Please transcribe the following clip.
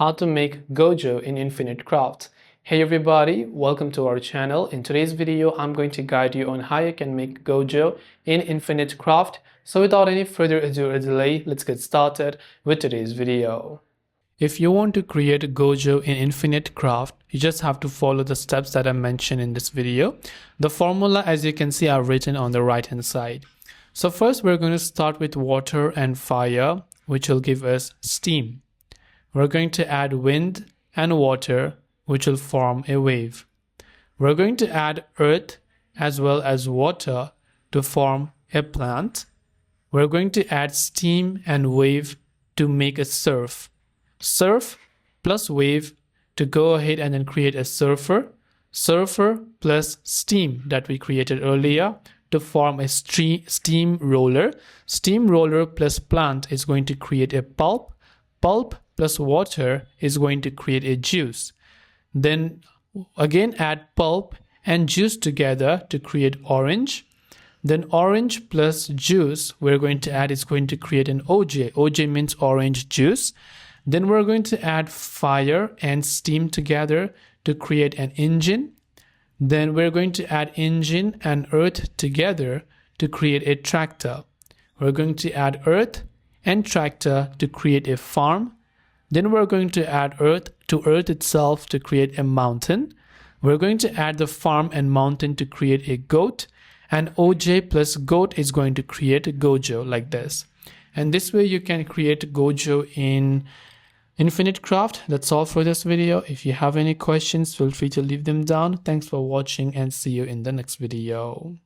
how to make Gojo in Infinite Craft. Hey everybody, welcome to our channel. In today's video, I'm going to guide you on how you can make Gojo in Infinite Craft. So without any further ado or delay, let's get started with today's video. If you want to create a Gojo in Infinite Craft, you just have to follow the steps that I mentioned in this video. The formula, as you can see, are written on the right hand side. So first we're going to start with water and fire, which will give us steam. We're going to add wind and water, which will form a wave. We're going to add earth as well as water to form a plant. We're going to add steam and wave to make a surf. Surf plus wave to go ahead and then create a surfer. Surfer plus steam that we created earlier to form a steamroller. Steamroller plus plant is going to create a pulp. Pulp plus water is going to create a juice. Then again add pulp and juice together to create orange. Then orange plus juice we're going to add is going to create an OJ. OJ means orange juice. Then we're going to add fire and steam together to create an engine. Then we're going to add engine and earth together to create a tractor. We're going to add earth and tractor to create a farm. Then we're going to add earth to earth itself to create a mountain. We're going to add the farm and mountain to create a goat. And OJ plus goat is going to create a Gojo like this. And this way you can create Gojo in Infinite Craft. That's all for this video. If you have any questions, feel free to leave them down. Thanks for watching and see you in the next video.